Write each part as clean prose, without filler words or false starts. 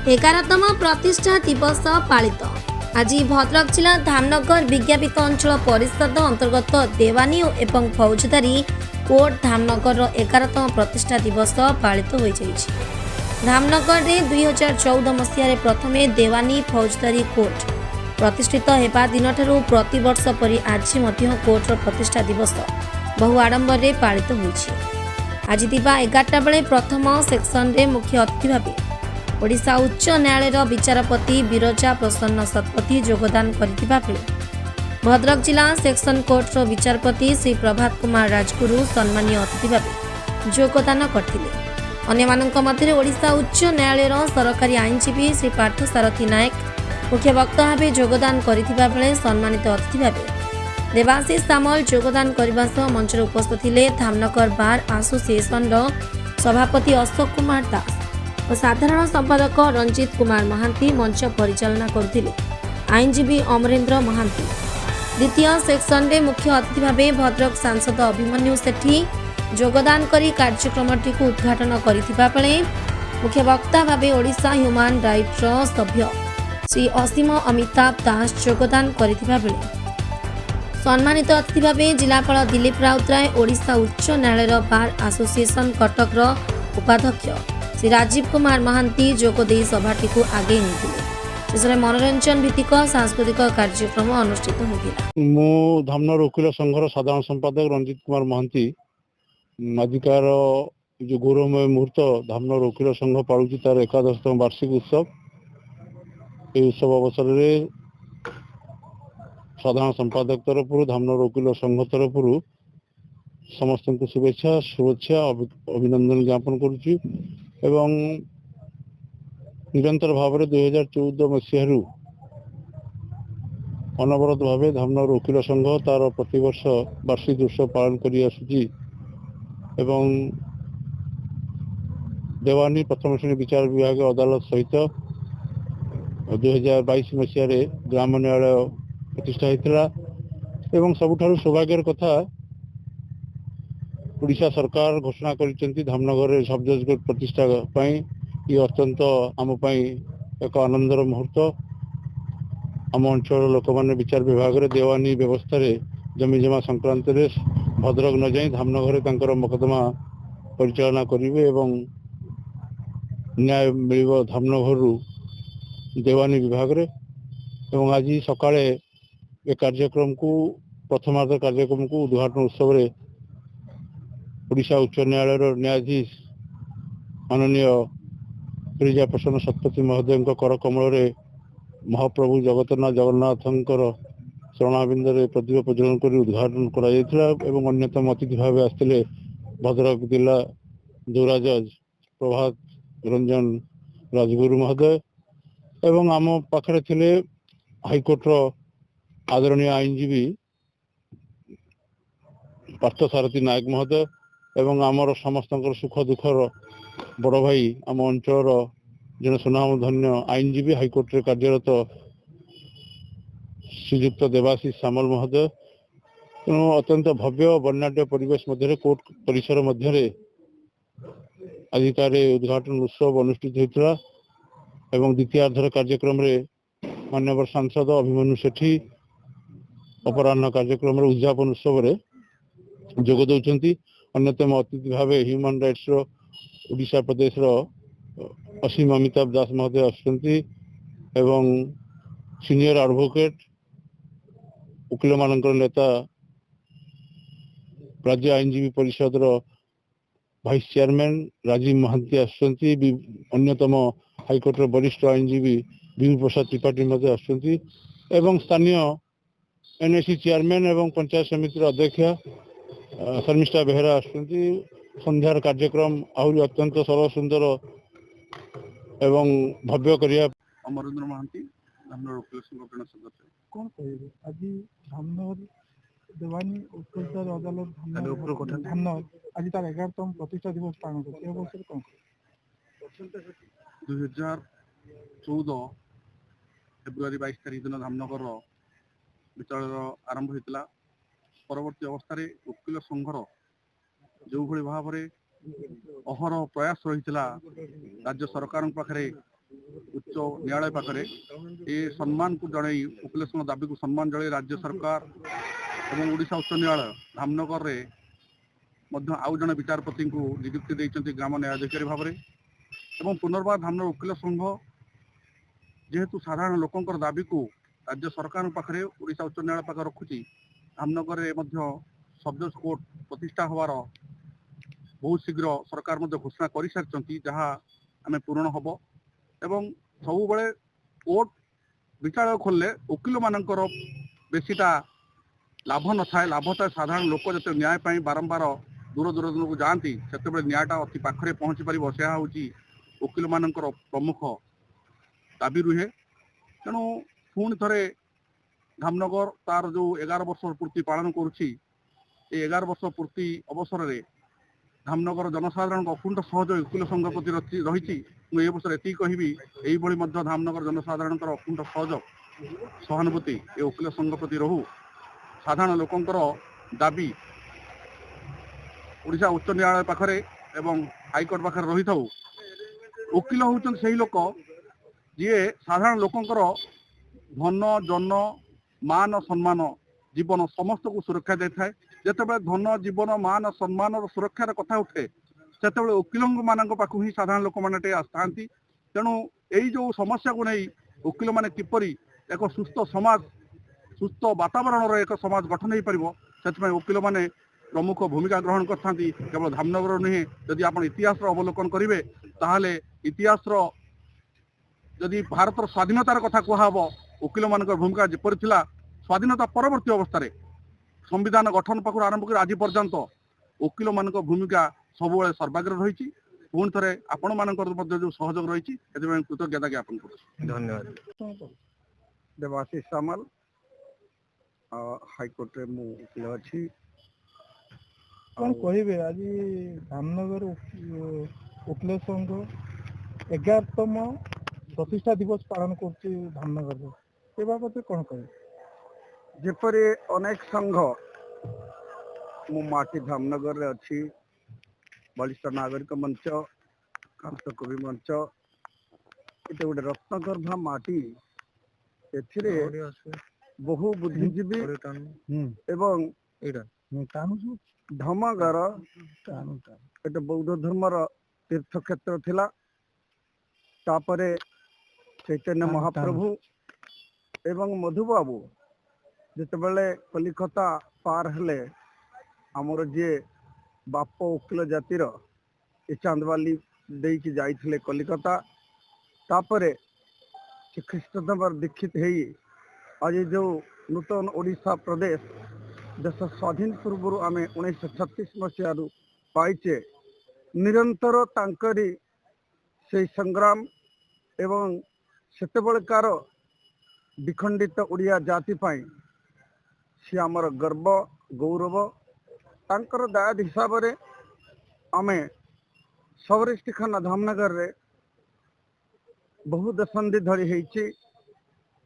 11तम प्रतिष्ठा दिवस पालित आज भद्रक जिला धामनगर विज्ञापित अंचल परिषद अंतर्गत देवानी एवं फौजदारी कोर्ट धामनगर 11तम प्रतिष्ठा दिवस पालित हो धामनगर में 2014 मसीह प्रथमे देवानी फौजदारी कोर्ट प्रतिष्ठित होगा दिन ठारू प्रतिवर्ष परि आज कोर्टर प्रतिष्ठा दिवस बहु आडंबर पालित हो आज दिवा 11टा बेले प्रथम सेक्शन रे मुख्य अतिथि भाव ओडिशा उच्च न्यायालय विचारपति बिरजा प्रसन्न शतपथी योगदान करथिबा बेले भद्रक जिला सेक्शन कोर्ट विचारपति श्री प्रभात कुमार राजगुरु सम्मानीय अतिथि भाव योगदान करथिले। अन्यमानक मध्य ओडिशा उच्च न्यायालय सरकारी आईनजीवी श्री पार्थसारथी नायक मुख्य वक्ता भाव योगदान करथिबा बेले सम्मानित अतिथि भाव देवाशीष सामल योगदान करने सह मंच उपस्थित थे धामनगर बार एसोसिएशन सभापति अशोक कुमार दास और साधारण संपादक रंजित कुमार महांती मंच परिचालना करथिले आईनजीवी अमरेंद्र महांती। द्वितीय सेक्शन रे मुख्य अतिथि भाव भद्रक सांसद अभिमन्यु सेठी योगदान करी कार्यक्रमटी को उद्घाटन करथिबा बेले मुख्य वक्ता भाव ओडिशा ह्यूमन राइट्स सभ्य श्री असीम अमिताभ दास योगदान करथिबा बेले सम्मानित अतिथि भाव जिलापाल दिलीप राउतराय ओडिशा उच्च न्यायालय बार एसोसिएशन कटक उपाध्यक्ष श्री राजीव कुमार महांती जोगदे सभाटी को आगे नहीं मनोरंजन भित्तिक सांस्कृतिक कार्यक्रम अनुष्ठित होता। मु धामनगर वकील संघर साधारण संपादक रंजित कुमार महांती अधिकार जो गौरवमय मुहूर्त धामनगर वकील संघ पालुची तार 11तम वार्षिक उत्सव ये उत्सव अवसर में साधारण संपादक तरफ धामनगर वकील संघ तरफ समस्त को शुभेच्छा अभिनंदन ज्ञापन करुच्ची एवं निरंतर भाव 2014 मसीह अनवरत भाव धामनगर वकील संघ तार प्रतिवर्ष वार्षिक उत्सव पालन करी आसुची एवं देवानी प्रथम श्रेणी विचार विभाग अदालत सहित 2022 मसीह ग्राम न्यायालय प्रतिष्ठा होता एवं सबुठारु सौभाग्यर कथा ओडिशा सरकार घोषणा करिसेंती धामनगर सब जज कोर्ट प्रतिष्ठा पाई ये अत्यंत आम एक आनंदर मुहूर्त आम अंचल लोक मैंने विचार विभाग रे देवानी व्यवस्था रे जमी जमा संक्रांत रे भद्रक न जाई धामनगर तांकर मकदमा परिचालना करिवे एवं न्याय मिलिबो धामनगर देवानी विभाग रे एवं आज सकाळे ए कार्यक्रम को प्रथमार्ध कार्यक्रम को उद्घाटन उत्सव रे ओडिशा उच्च न्यायालय न्यायाधीश माननीय बिरजा प्रसन्न शतपथी महोदय कर कमल महाप्रभु जगन्नाथ शरणाबिंद प्रदीप प्रज्वलन कर उद्घाटन कर अन्यतम अतिथि भाव आसते भद्रक जिला दौरा जज प्रभात रंजन राजगुरु महोदय एवं आम पाखे थे हाईकोर्टर आदरणीय आईनजीवी पार्थसारथी नायक महोदय एवं आमर समस्त सुख दुखर बड़ भाई आम अंचल जन सुनाम धन्य आईनजीवी हाईकोर्ट रे कार्यरत श्रीयुक्त देवाशीष सामल महोदय तेणु अत्यंत भव्य वर्णाढ्य परिवेश मध्य कोर्ट परिसर मध्य अधिकार उद्घाटन उत्सव अनुष्ठित होता एवं द्वितीयार्धर कार्यक्रम रे माननीय सांसद अभिमन्यु सेठी अपराह्न कार्यक्रम उद्यापन उत्सव रे जोग दौरान अन्यतम अतिथि भाव ह्यूमन राइट्स ओडिशा प्रदेश असीम अमिताभ दास महोदय आसुचंती एवं सीनियर एडवोकेट वकील मानकर नेता राज्य आईनजीवी परिषद वाइस चेयरमैन राजीव महांती आसुचंती अन्यतम हाईकोर्ट वरिष्ठ आईनजीवी विभू प्रसाद त्रिपाठी महोदय आसुचंती एवं स्थानीय एनएससी चेयरमैन एवं पंचायत समिति अध्यक्ष शर्मिष्ठा बेहरा आसुचंती संध्यार कार्यक्रम आहरी अत्यंत सरल सुंदर एवं भव्य करिया अमरेंद्र महांती धामनगर वकील संघ सदस्य कौन कहे आज धामनगर देवानी फौजदारी अदालत धामनगर आज तार 11तम प्रतिष्ठा दिवस पालन कर अवसर कौन 2014 फेब्रुआरी 22 तारीख दिन धामनगर विचार आरंभ होता परवर्ती अवस्था वकील संघर जो भली भाव अहर प्रयास रही राज्य सरकार पाखे उच्च न्यायालय पाखे ए सम्मान को जन वकिल संघ दाबी को सम्मान जन राज्य सरकार एवं ओडिशा उच्च न्यायालय धामनगर रे आउ जन विचारपति को नियुक्ति देते ग्राम न्यायाधिकारी भाव में एवं पुनर्बार धामनगर वकिल संघ जेहेतु साधारण लोकंर दाबी को राज्य सरकार पाखे ओडिशा उच्च न्यायालय पाखे रखुची धामनगर में सब कोर्ट प्रतिष्ठा होवार बहुत शीघ्र सरकार घोषणा कर सारी जहाँ आम पूरण हम एवं सब बड़े कोर्ट विचार खोलले वकिल मानकर बेसीटा लाभ न था लाभ था साधारण लोक जो न्याय बारंबार दूर दूर को जाती से न्यायटा अति पाखे पहुँची पार हूँ वकिल मानकर प्रमुख दाबी रुहे तेणु पुणी थे धामनगर तार जो 11 वर्ष पूर्ति पालन करुच्ची 11 वर्ष पूर्ति अवसर में धामनगर जनसाधारण अकुंठ सहयोग वकिल संघ प्रति रही मुझे वर्ष ये कहबी यही धामनगर जनसाधारण अकुंठ सहयोग सहानुभूति ये वकिल संघ प्रति रहू साधारण लोकंर दाबी ओडिशा उच्च न्यायालय पाखे एवं हाईकोर्ट पाखे रही था वकिल होउछन सही लोक जी साधारण लोकंर धन जन मान सम्मान जीवन समस्त को सुरक्षा दे थाए जिते धन जीवन मान सम्मान सुरक्षार कथा उठे से वकिल मान पाखु ही साधारण लोक मैंने आसता तेणु यही जो समस्या को नहीं वकिल मैंने किपरि एक सुस्थ समाज सुस्थ वातावरण एक समाज गठन हो पार से वकिल मैंने प्रमुख भूमिका ग्रहण करते केवल धामनगर नुहे जदि आप इतिहास अवलोकन करेंगे ताहले इतिहास जदि भारत स्वाधीनतार कथा कहब वकिल मान भूमिका जपरी स्वाधीनता परवर्ती अवस्था संविधान गठन पाखु आरंभ कर आज पर्यंत वकिल मान भूमिका सब सर्वाग्र रही पुणी थे आपण मान जो सहयोग रही कृतज्ञता ज्ञापन कर धन्यवाद। देवाशीष सामल हाईकोर्ट रे मु वकिल अच्छी कौन कहे आज धामनगर वकिल संघ 11तम प्रतिष्ठा दिवस पालन कर धामनगर बाबद कौन कहे जेपरी अनेक संघ मु माटी धामनगर रे अच्छी बलिष्ठ नागरिक मंच कांत कवि मंच ये गोटे रत्नगर्भा माटी एथिरे बहु बुद्धिजीवी एवं धमगार एटा बौद्ध धर्मर तीर्थ क्षेत्र थिला तापरे चैतन्य महाप्रभु एवं मधुबाबू जितेबले कलिकता पार हेले आमर जे बाप वकिल जातिर ए चांदवाली देकी जाइथिले कलिकता तापरे से ख्रीष्टधर्म दीक्षित हेई आज जो नूतन ओडिशा प्रदेश देश स्वाधीन पूर्व आम 1936 मसीह पाइचे निरंतर तांकरी से संग्राम एवं सेतेबेलकार विखंडित ओडिया जाति पाई सी आमर गर्व गौरव तांकर दायद हिसाब रे आमे सबरिष्टिखाना धामनगर रे बहु दशंधि धरी हेची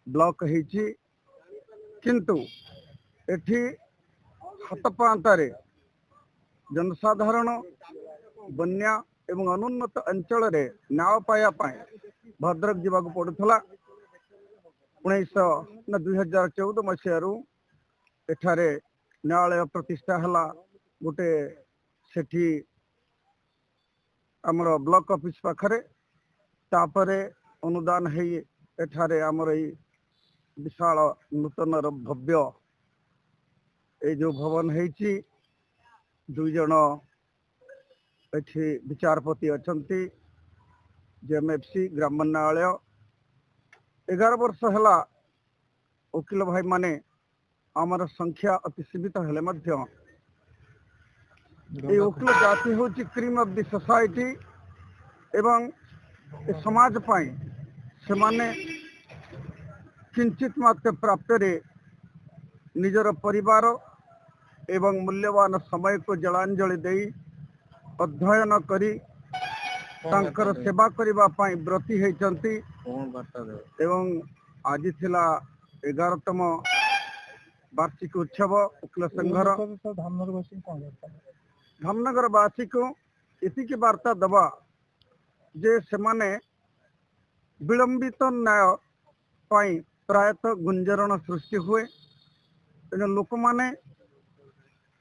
ब्लॉक हेची किंतु एठी हाथपांतारे जनसाधारण बन्या एवं अनुन्नत अंचल रे न्याय पाया पाए भद्रक जीवाक पड़ुथला 2014 मसीह एठारे न्यायालय प्रतिष्ठा हला गोटे सेठी आमर ब्लॉक ऑफिस पाखरे तापरे अनुदान है एठारे आमर विशाल नूतन भव्य ये जो भवन है दुई जन एठी विचारपति अछंती जेएमएफसी ग्राम न्यायालय 11 वर्ष है वकिल भाई माने आमर संख्या अति सीमित हेले मध्य ये वकिल जाति हूँ क्रीम ऑफ द सोसाइटी एवं समाज पाई से माने किंचित मात्र प्राप्त रे निजर परिवार एवं मूल्यवान समय को जलांजलि दे अध्ययन करी तांकर सेवा करबा पाई व्रती होइचंती एवं आज थिला 11तम वार्षिक उत्सव वकिल संघर धामनगर वासी को इति की वार्ता दबा जे से माने विलंबित न्याय पाई प्रायतः गुंजरण सृष्टि हुए। तेणु लोक माने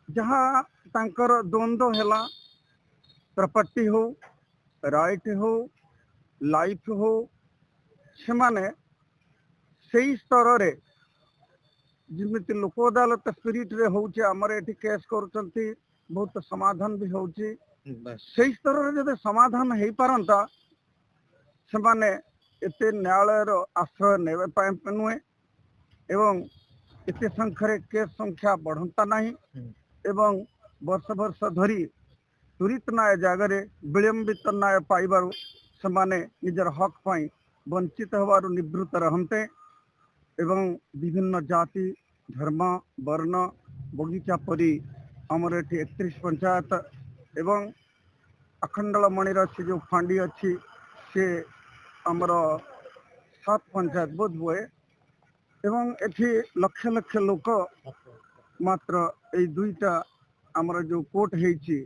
जहाँ तांकर द्वंद्व है प्रॉपर्टी हो राइट हो लाइफ हो से माने सही स्तर रे जिमिति लोक अदालत स्पिरिट रे होचे हमर एठी केस करचंती बहुत समाधान भी होची सही स्तर रे जदि समाधान हेई पारंता से माने एते न्यायालय रो आश्रय नेबे पाए नुहे एवं एते संख्यारे केस संख्या बढ़ंता नहीं एवं वर्ष वर्ष धरी त्वरित न्याय जगह विलंबित न्याय पाइबारु समाने निजर हक पाई वंचित होवारु निवृत्त रहंते एवं विभिन्न जाति धर्म वर्ण बगीचा परी आमर एठी 31 पंचायत एवं अखंडल मणिर से जो फांडी अच्छी से आमर 7 पंचायत बोध हुए एवं एठी लक्ष लक्ष लोक मात्र ए दुईटा आमर जो कोर्ट हेची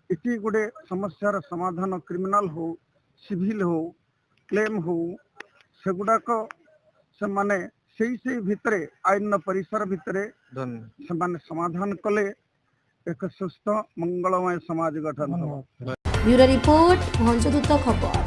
इति गोटे समस्यार समाधान क्रिमिनाल हो सिविल हो क्लेम हो सेगुड़ाक से माने से भितरे आईन परिसर भितरे से माने समाधान कले एक सुस्थ मंगलमय समाज गठन हो। ब्यूरो रिपोर्ट भंजदूत खबर।